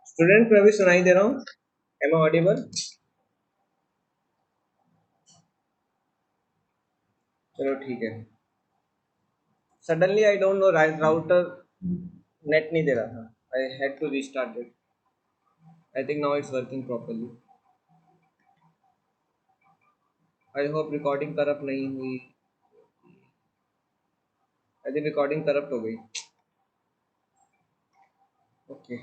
Student मैं अभी सुनाई दे रहा हूँ। Am I audible? चलो ठीक है। Suddenly I don't know router net नहीं दे रहा था। I had to restart it. I think now it's working properly. I hope recording corrupt नहीं हुई। आई थिंक रिकॉर्डिंग करप्ट हो गई। Okay,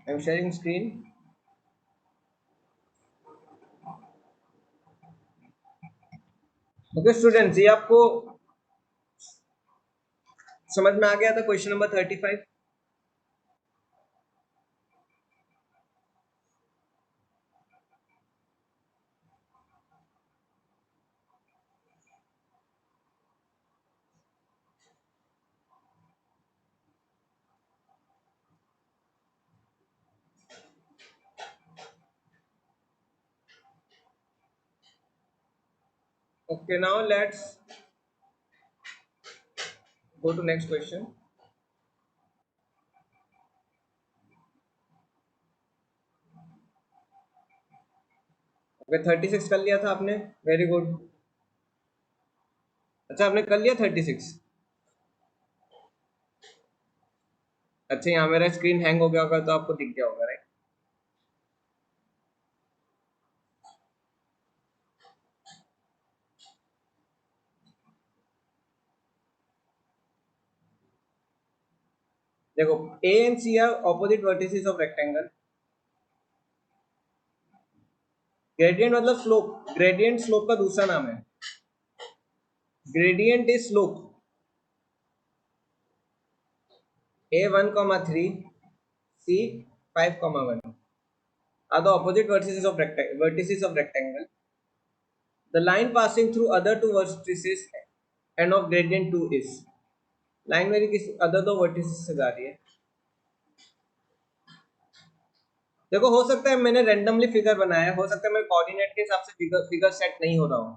I am sharing screen. Okay students, ये आपको समझ में आ गया था question number 35? Okay, now let's go to next question. Okay, 36 कर लिया था आपने। Very good. अच्छा, आपने कर लिया 36? अच्छा, यहाँ मेरा स्क्रीन हैंग हो गया होगा तो आपको दिख गया होगा, राइट? देखो, A and C are opposite vertices of rectangle. Gradient मतलब स्लोप। ग्रेडियंट स्लोप का दूसरा नाम है। Gradient is slope. A 1,3, C 5,1 are the opposite vertices of rectangle. The line passing through other two vertices and of gradient 2 is। Line मेरी किस other दो vertices से जा रही है। देखो, हो सकता है मैंने रैंडमली फिगर बनाया है, हो सकता है मेरे कोऑर्डिनेट के हिसाब से फिगर सेट नहीं हो रहा हो,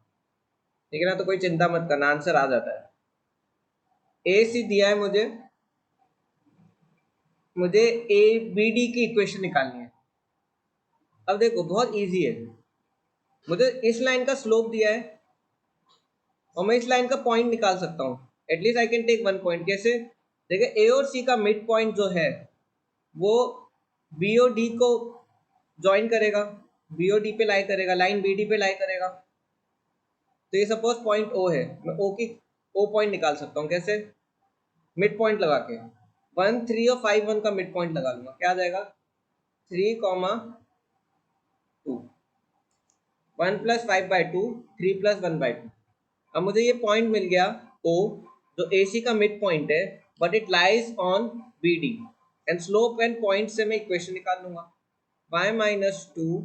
ठीक है ना? तो कोई चिंता मत करना, आंसर आ जाता है। ए सी दिया है मुझे। मुझे ए बी डी की इक्वेशन निकालनी है। अब देखो, बहुत इजी है। मुझे इस लाइन का स्लोप दिया है और मैं इस लाइन का पॉइंट निकाल सकता हूँ। At least I can take one point. कैसे? देखिए, ए और सी का मिड पॉइंट जो है वो बी और डी को ज्वाइन करेगा, बी और डी पे लाई करेगा, लाइन बी डी पे लाई करेगा। तो ये सपोज पॉइंट ओ है, मैं ओ पॉइंट निकाल सकता हूँ। कैसे? मिड पॉइंट लगा के 1 3 और 5 1 का मिड पॉइंट लगा लूंगा। क्या आ जाएगा? 3,2। 1 + 5/2, 3 + 1/2। अब मुझे ये पॉइंट मिल गया ओ, जो ए सी का मिड पॉइंट है, but it lies on B D. And slope and point से मैं इक्वेशन निकाल लूंगा। y-2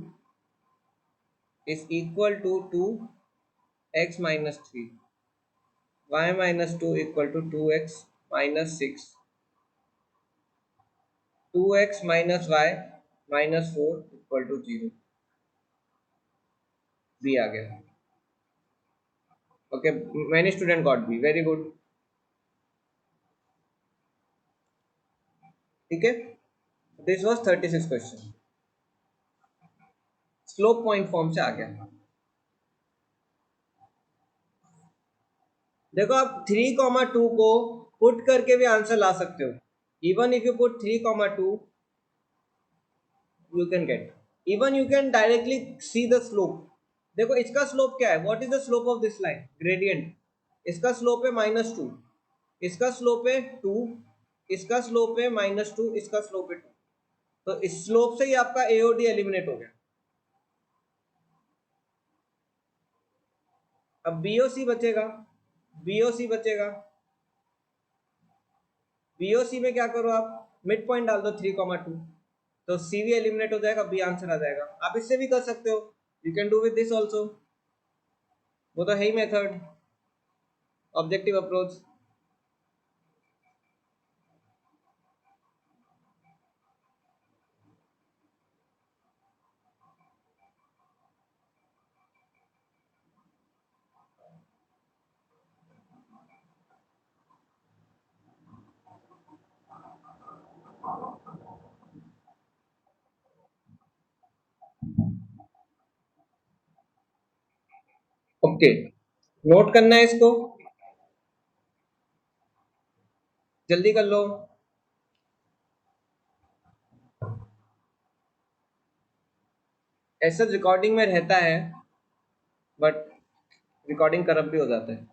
is equal to 2x-3। y-2 equal to 2x-6। 2x minus y minus 4 equal to 0। B आ गया। Okay, many student got B. Very good. ठीक है, this was 36 question. Slope point form से आ गया। देखो, आप 3,2 को पुट करके भी आंसर ला सकते हो। Even if you put 3,2, you can get. Even you can directly see the slope. देखो, इसका स्लोप क्या है? What is the slope of this line? Gradient. इसका स्लोप है -2, इसका स्लोप है 2, इसका स्लोप है -2, इसका स्लोप है 2। तो इस स्लोप से ही आपका एओडी एलिमिनेट हो गया। अब बीओसी बचेगा। बीओसी बचेगा। बीओसी में क्या करो आप? मिड पॉइंट डाल दो 3,2। तो सी भी एलिमिनेट हो जाएगा, बी आंसर आ जाएगा। आप इससे भी कर सकते हो। You can do with this also. वो तो है ही method, objective approach. Okay, note करना है इसको, जल्दी कर लो। ऐसा रिकॉर्डिंग में रहता है, बट रिकॉर्डिंग करप्ट भी हो जाता है।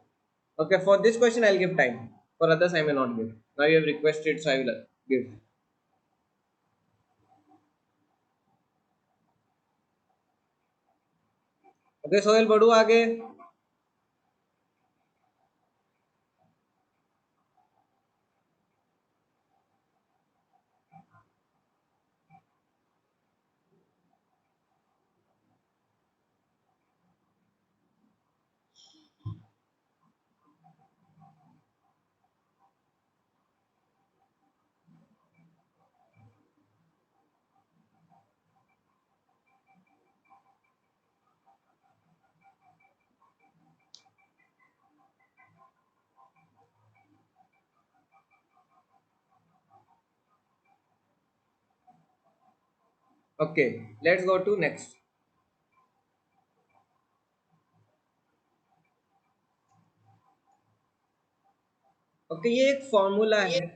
Okay, for this question I will give time, for others I may not give. Now you have requested, so I will give. Okay Sohail, बढ़ू आगे। Okay, let's go to next. Okay, ये एक formula है।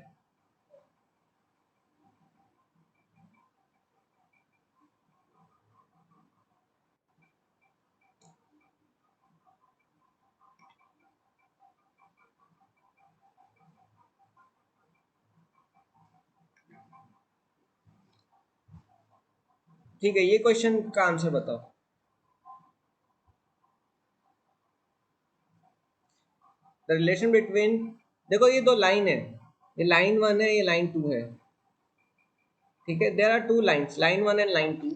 ठीक है, ये क्वेश्चन का answer बताओ। द रिलेशन बिटवीन, देखो ये दो लाइन है, ये लाइन वन है, ये लाइन टू है। ठीक है, there are two lines, line one and line two.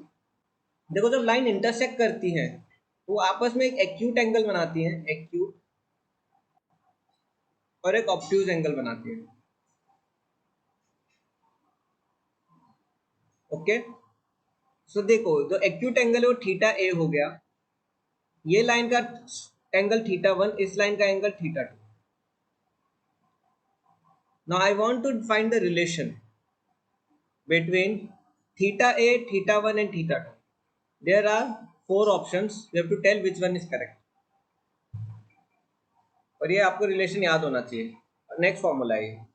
देखो जब लाइन इंटरसेक्ट करती है, वो आपस में एक एक्यूट एंगल बनाती है, एक्यूट, और एक ऑब्ट्यूज एंगल बनाती है। ओके, सो देखो जो एक्यूट एंगल है वो थीटा ए हो गया, ये लाइन का एंगल थीटा वन, इस लाइन का angle theta two. Now I want to find the relation between theta A, theta 1 and theta 2. There are four options. You have to tell which one is correct. और ये आपको relation याद होना चाहिए। Next formula है।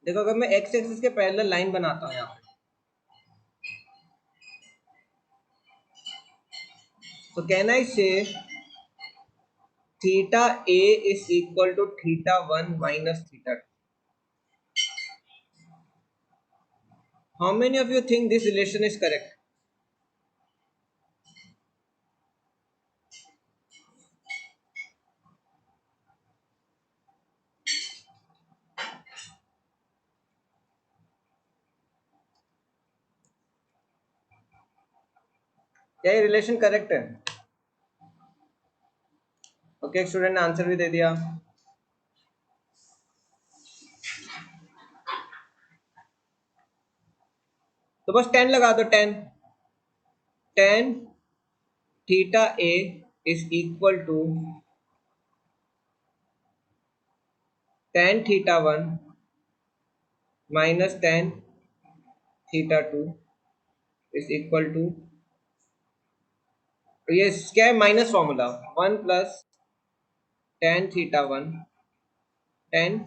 देखो अगर मैं एक्स एक्सिस के पैरेलल लाइन बनाता हूँ यहाँ पे, तो can I say theta A is equal to theta one minus theta two. How many of you think this relation is correct? क्या ये रिलेशन करेक्ट है? ओके, एक स्टूडेंट ने आंसर भी दे दिया। तो बस 10 लगा दो, 10। 10 theta A is equal to tan theta one minus tan theta two is equal to, ये क्या है, minus formula, one plus tan theta one tan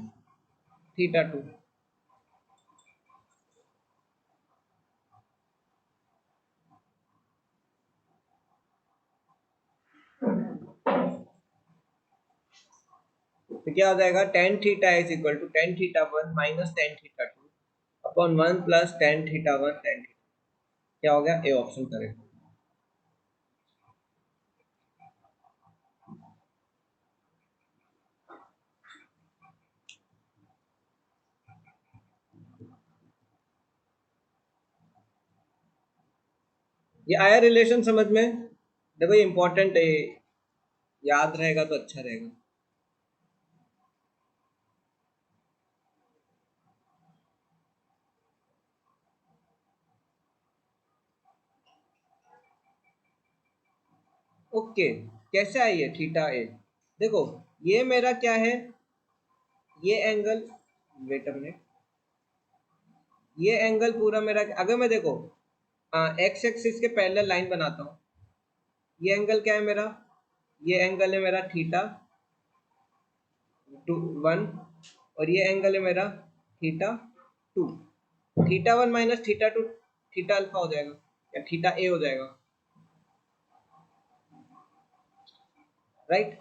theta two. तो क्या हो जाएगा, tan theta is equal to tan theta one minus tan theta two upon one plus tan theta one tan theta. क्या हो गया, ए ऑप्शन करेक्ट। ये आया relation समझ में? देखो ये इंपॉर्टेंट है, याद रहेगा तो अच्छा रहेगा। ओके, कैसे आई है थीटा ए? देखो ये मेरा क्या है, ये एंगल, वेट अ मिनट, ये एंगल पूरा मेरा, अगर मैं देखो एक्स एक्सिस के पैरेलल लाइन बनाता हूँ, ये एंगल क्या है मेरा, ये एंगल है मेरा थीटा 1, और ये एंगल है मेरा theta 2। Theta 1 minus theta 2 theta alpha हो जाएगा, या थीटा ए हो जाएगा, राइट।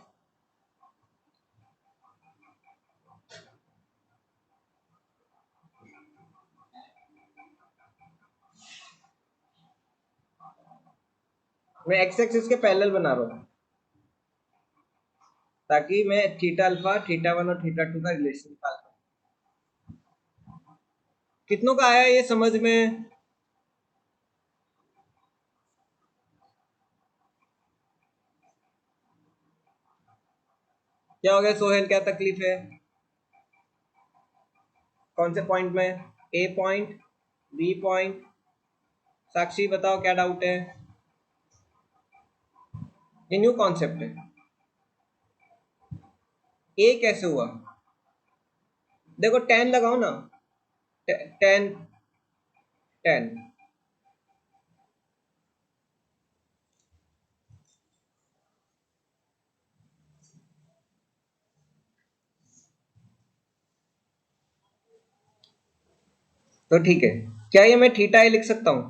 मैं एक्स एक्सिस के पैरेलल बना रहा हूँ ताकि मैं थीटा अल्फा, थीटा 1 और थीटा 2 का रिलेशन निकाल पाऊँ। कितनों का आया ये समझ में? क्या हो गया सोहेल, क्या तकलीफ है? कौन से पॉइंट में? ए पॉइंट, बी पॉइंट? साक्षी बताओ क्या डाउट है? ये न्यू कॉन्सेप्ट है। ए कैसे हुआ? देखो टेन लगाओ ना, टेन, टेन। तो ठीक है, क्या ये मैं थीटा ए लिख सकता हूँ?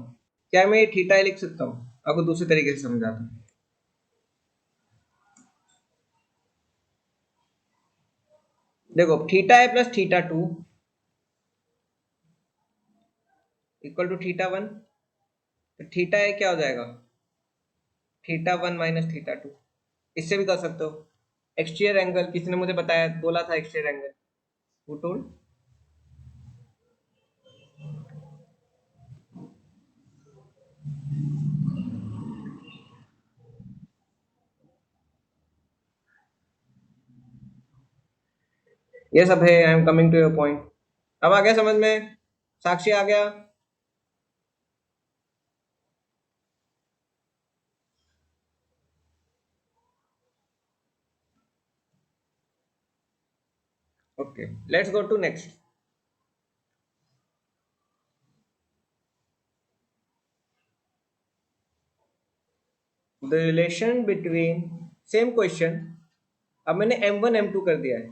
क्या मैं ये थीटा ए लिख सकता हूँ? आपको दूसरे तरीके से समझाता हूँ। देखो theta A plus theta 2 equal to theta 1, तो थीटा ए क्या हो जाएगा? Theta 1 minus theta 2। इससे भी कर सकते हो। एक्सटीरियर एंगल किसी ने मुझे बताया, बोला था एक्सटीरियर एंगल, वो टोल्ड। ये सब है, I am coming to your point. अब आ गया समझ में? साक्षी आ गया? Okay, let's go to next. The relation between, same question, अब मैंने m1 m2 कर दिया है,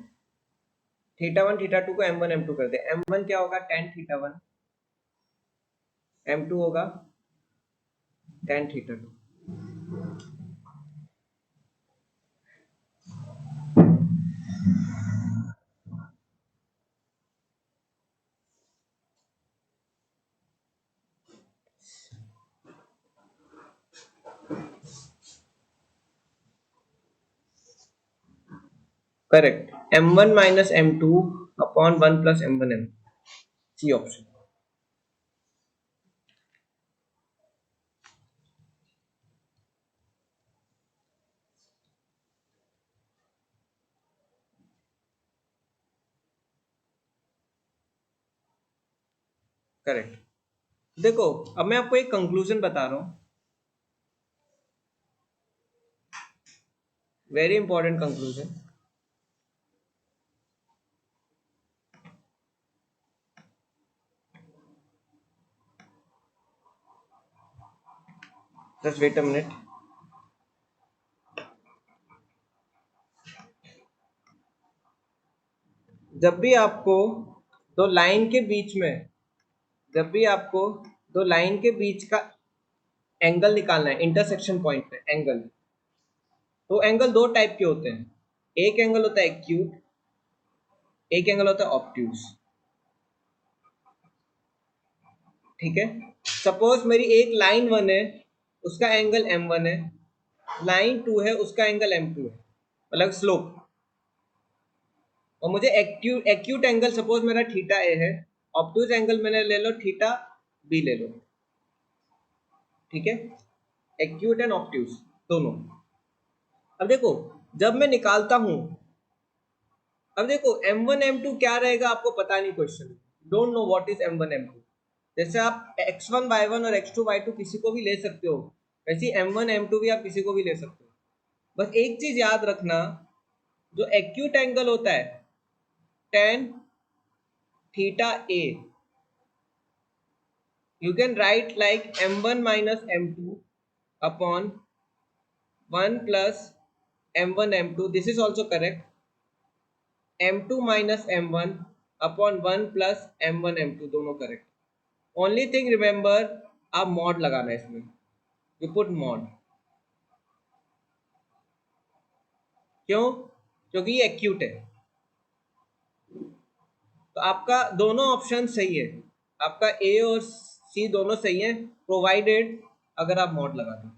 थीटा 1 थीटा 2 को m1 m2 कर दिया। m1 क्या होगा? tan थीटा 1, m2 होगा tan theta 2। Correct, m1 minus m2 upon 1 plus m1 m, C option. Correct. देखो अब मैं आपको एक कंक्लूजन बता रहा हूँ, very important conclusion. Just wait a minute. जब भी आपको दो लाइन के बीच में, जब भी आपको दो लाइन के बीच का एंगल निकालना है, इंटरसेक्शन पॉइंट पे एंगल, तो एंगल दो टाइप के होते हैं। एक एंगल होता है एक्यूट, एक एंगल होता है ऑब्ट्यूज। ठीक है, सपोज मेरी एक लाइन 1 है, उसका एंगल m1 है, लाइन 2 है, उसका एंगल m2 है, मतलब स्लोप। और मुझे एक्यूट एक्यूट एंगल सपोज मेरा थीटा ए है, ऑब्ट्यूज एंगल मैंने ले लो थीटा बी ले लो। ठीक है, एक्यूट एंड ऑब्ट्यूज दोनों। अब देखो जब मैं निकालता हूं, अब देखो m1 m2 क्या रहेगा आपको पता नहीं, question don't know what is m1 m2। जैसे आप x1 y1 और x2 y2 किसी को भी ले सकते हो, वैसे m1 m2 भी आप किसी को भी ले सकते हो। बस एक चीज याद रखना, जो एक्यूट एंगल होता है tan theta a, you can write like m1 minus m2 upon 1 plus m1 m2. This is also correct. m2 minus m1 upon 1 plus m1 m2 दोनों करेक्ट. ओनली थिंग रिमेंबर, आप mod लगाना है इसमें. You put mod. क्यों? क्योंकि ये acute है. तो आपका दोनों ऑप्शन सही है. आपका ए और सी दोनों सही है, प्रोवाइडेड अगर आप मॉड लगा दो.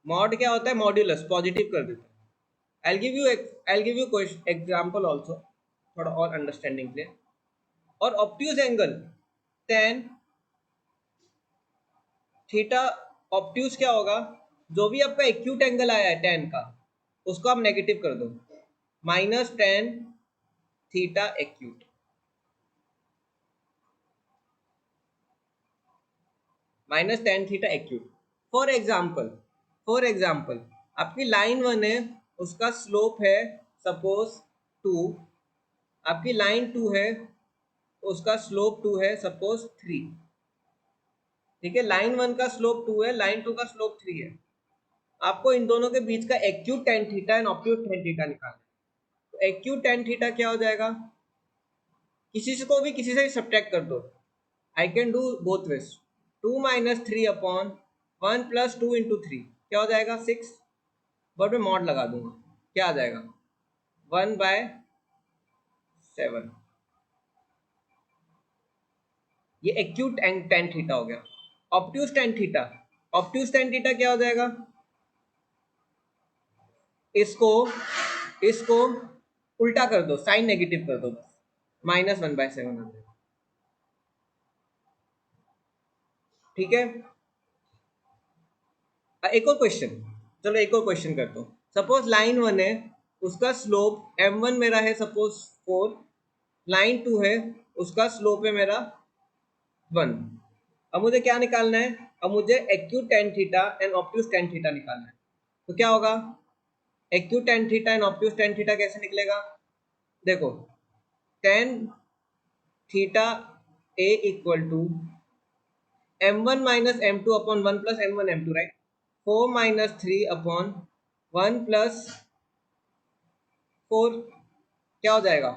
मॉड क्या होता है? मॉड्यूलस, पॉजिटिव कर देता है. I'll give you example also, थोड़ा और अंडरस्टैंडिंग के लिए. और obtuse angle tan theta, obtuse क्या होगा? जो भी आपका एक्यूट एंगल आया है tan का, उसको आप नेगेटिव कर दो. Minus tan theta acute. Minus tan theta acute. For example आपकी लाइन 1 है, उसका स्लोप है सपोज 2. आपकी लाइन 2 है, उसका स्लोप 2 है सपोज 3. ठीक है, लाइन 1 का स्लोप 2 है, लाइन 2 का स्लोप 3 है. आपको इन दोनों के बीच का acute tan theta and obtuse tan theta निकालना है. तो एक्यूट tan थीटा क्या हो जाएगा? किसी से को भी किसी से सब्ट्रैक्ट कर दो. I can do both ways. 2 minus 3 upon 1 plus 2 into 3 क्या हो जाएगा? 6. बट मैं मॉड लगा दूंगा, क्या आ जाएगा? 1/7. ये एक्यूट tan थीटा हो गया. Obtuse tan theta, obtuse tan theta क्या हो जाएगा? इसको इसको उल्टा कर दो, साइन नेगेटिव कर दो, बस -1/7 आ जाएगा. ठीक है. एक और क्वेश्चन, चलो एक और क्वेश्चन करता हूँ. सपोज लाइन 1 है, उसका स्लोप m1 मेरा है सपोज 4. लाइन 2 है, उसका स्लोप है मेरा 1. अब मुझे क्या निकालना है? अब मुझे acute tan theta and obtuse tan theta निकालना है. तो क्या होगा? Acute tan theta and obtuse tan theta कैसे निकलेगा? देखो, tan theta a equal to m1 minus m2 upon 1 plus m1 m2, right. 4 minus 3 upon 1 plus 4 क्या हो जाएगा?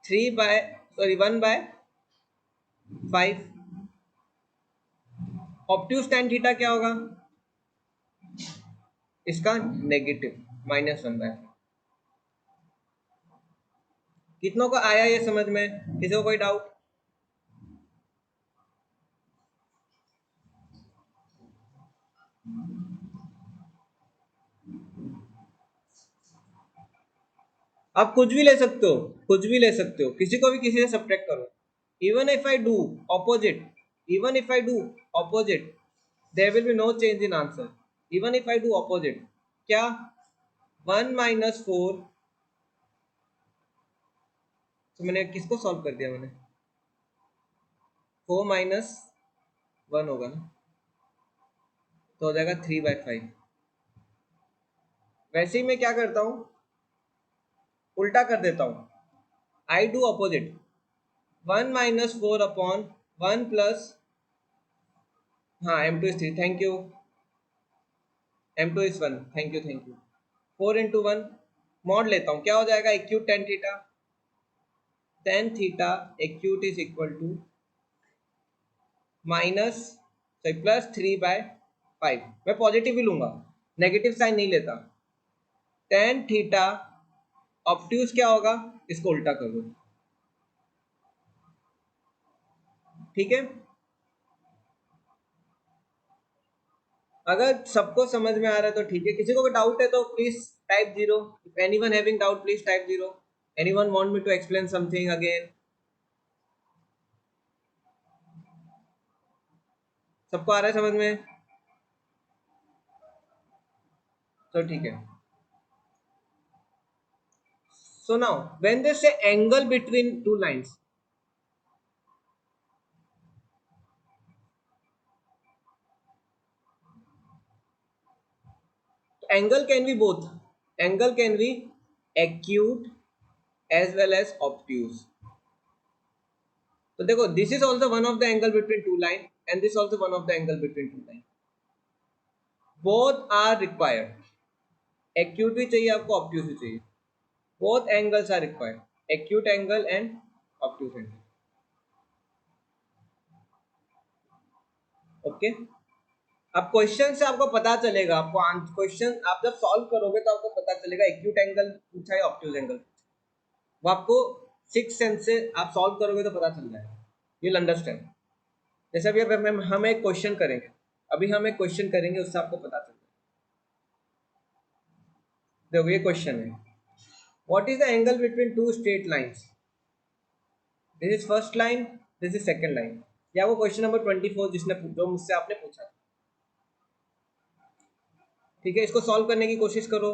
1/5. ऑब्ट्यूज tan थीटा क्या होगा? इसका नेगेटिव -1/5. कितनों को आया ये समझ में? किसी को कोई डाउट? आप कुछ भी ले सकते हो, कुछ भी ले सकते हो, किसी को भी किसी से सब्ट्रैक्ट करो. Even if I do opposite, even if I do opposite, there will be no change in answer. Even if I do opposite, क्या? 1 - 4. तो मैंने किसको सॉल्व कर दिया? मैंने 4 - 1 होगा ना, तो हो जाएगा 3/5. वैसे ही मैं क्या करता हूँ, उल्टा कर देता हूँ. I do opposite. 1 - 4 upon 1 plus, हाँ m2 is 3, thank you. m2 is 1, thank you. 4 into 1 mod लेता हूँ, क्या हो जाएगा? Acute tan theta. tan theta acute is equal to +3/5. मैं पॉजिटिव ही लूंगा, नेगेटिव साइन नहीं लेता. tan थीटा ऑब्ट्यूज क्या होगा? इसको उल्टा कर दो. ठीक है. अगर सबको समझ में आ रहा है तो ठीक है. किसी को डाउट है तो please type 0. If anyone having doubt please type 0. Anyone want me to explain something again? सबको आ रहा है समझ में? तो ठीक है. So now when they say angle between two lines, angle can be both. Angle can be acute as well as obtuse. तो देखो, this is also one of the angle between two line and this also one of the angle between two line. Both are required. Acute भी चाहिए आपको, obtuse भी चाहिए. Both angles are required. Acute angle and obtuse angle. Okay. अब question से आपको पता चलेगा, आपको क्वेश्चन आप जब सॉल्व करोगे तो आपको पता चलेगा एक्यूट एंगल पूछा है, ऑब्ट्यूज एंगल पूछा है. वो आपको सिक्स सेंस से आप सॉल्व करोगे तो पता चल जाएगा. You will understand. जैसे अभी हम एक क्वेश्चन करेंगे, उससे आपको पता चल जाएगा. देखो ये क्वेश्चन है, what is the angle between two straight lines. This is first line, this is second line. या वो क्वेश्चन नंबर 24 जो मुझसे आपने पूछा था. ठीक है, इसको सॉल्व करने की कोशिश करो.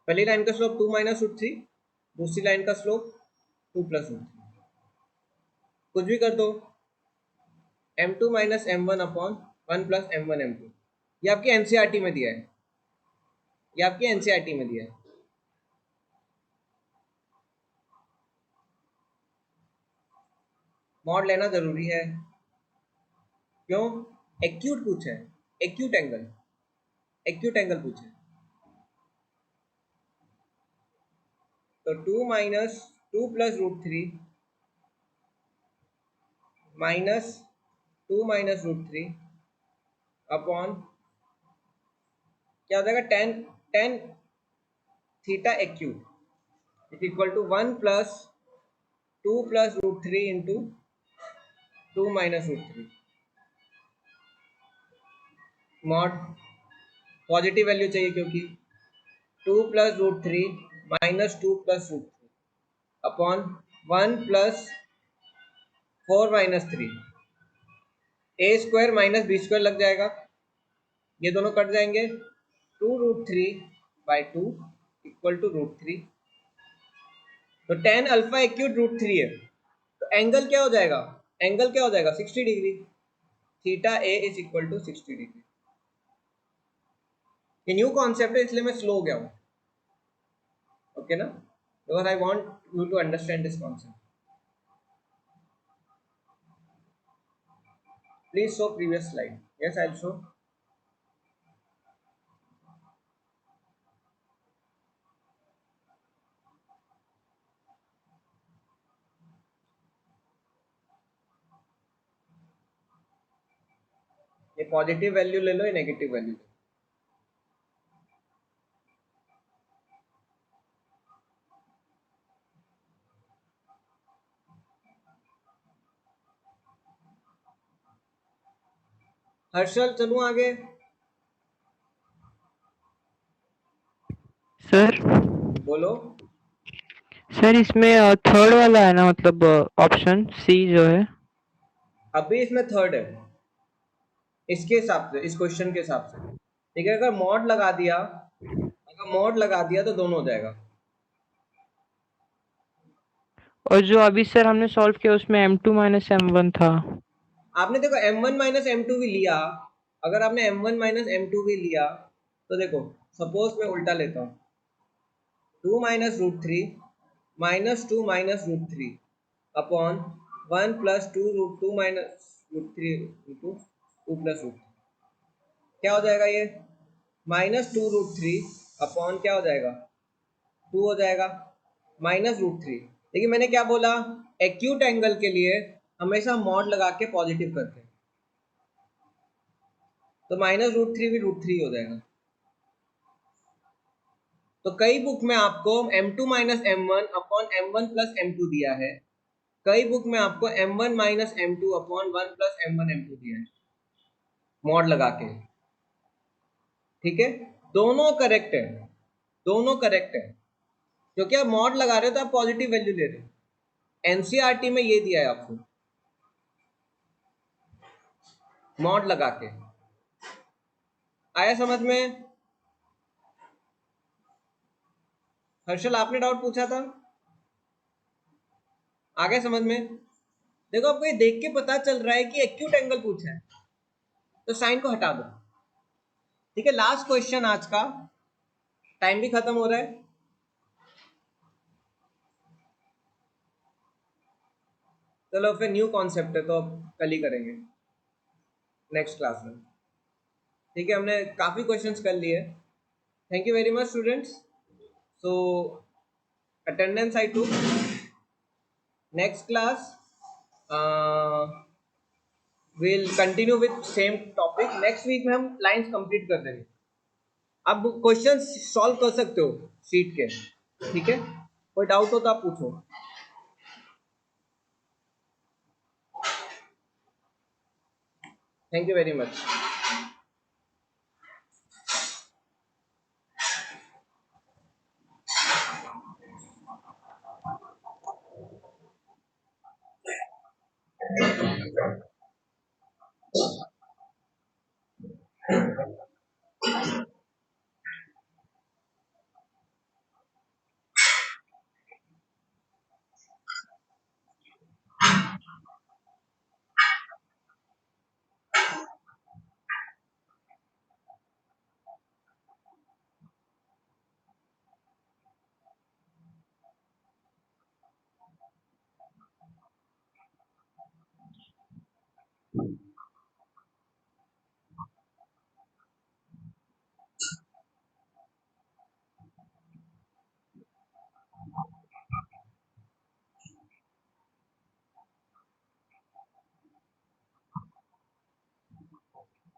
पहली लाइन का स्लोप 2 माइनस रूट 3, दूसरी लाइन का स्लोप 2 प्लस रूट 3. कुछ भी कर दो. m2 minus m1 upon 1 plus m1 m2. ये आपकी एनसीईआरटी में दिया है, मॉड लेना जरूरी है. क्यों? एक्यूट पूछा है, एक्यूट एंगल पूछा है. तो 2 minus 2 plus root 3 minus 2 minus root 3 upon क्या हो जाएगा, 10 theta acute is equal to 1 plus 2 plus root 3 into 2 minus root 3. Mod positive value चाहिए क्योंकि 2 plus root 3 minus 2 plus root 3 upon 1 plus 4 minus 3. A square minus b square लग जाएगा, ये दोनों cut जाएंगे. 2 root 3 by 2 equal to root 3. तो 10 alpha acute root 3 है. तो एंगल क्या हो जाएगा, 60 degree. Theta A is equal to 60 degree. ये न्यू कॉन्सेप्ट है इसलिए मैं स्लो हो गया हूँ. ओके ना, because I want you to understand this concept. Please show previous slide. Yes, I will show. ये पॉजिटिव वैल्यू ले लो, ये नेगेटिव वैल्यू ले लो. हर्षल चलूं आगे? सर बोलो. सर इसमें थर्ड वाला है ना, मतलब ऑप्शन सी जो है. अभी इसमें थर्ड है इसके हिसाब से, इस क्वेश्चन के हिसाब से. ठीक है, अगर मॉड लगा दिया तो दोनों हो जाएगा. और जो अभी सर हमने सॉल्व किया उसमें m2 माइनस m1 था. आपने देखो m1 माइनस m2 भी लिया. अगर आपने m1 माइनस m2 भी लिया तो देखो, सपोज मैं उल्टा लेता हूँ. 2 minus root 3 minus 2 minus root 3 upon 1 plus 2 root 2 minus root 3 into 2 plus root. क्या हो जाएगा ये? माइनस 2 रूट 3 अपॉन क्या हो जाएगा, 2 हो जाएगा, माइनस रूट 3. लेकिन मैंने क्या बोला, एक्यूट एंगल के लिए हमेशा मॉड लगा के पॉजिटिव करते हैं. तो माइनस रूट 3 भी रूट 3 हो जाएगा. तो कई बुक में आपको m2 minus m1 upon m1 plus m2 दिया है, कई बुक में आपको m1 minus m2 upon 1 plus m1 m2 दिया है मॉड लगा के. ठीक है, दोनों करेक्ट है, क्योंकि आप मॉड लगा रहे हो तो आप पॉजिटिव वैल्यू ले रहे हो. एनसीईआरटी में ये दिया है आपको मॉड लगा के. आया समझ में? हर्षल आपने डाउट पूछा था. आगे समझ में? देखो आपको ये देख के पता चल रहा है कि एक्यूट एंगल पूछा है, तो साइन को हटा दो। ठीक है, लास्ट क्वेश्चन आज का, टाइम भी खत्म हो रहा है। चलो फिर न्यू कॉन्सेप्ट है तो अब कल ही करेंगे नेक्स्ट क्लास में। ठीक है, हमने काफ़ी क्वेश्चंस कर लिए। Thank you very much students. So attendance I to next class will continue with same topic. Next week में हम लाइंस कंप्लीट कर देंगे। आप क्वेश्चंस सॉल्व कर सकते हो शीट के। ठीक है, कोई डाउट हो तो आप पूछो। Thank you very much.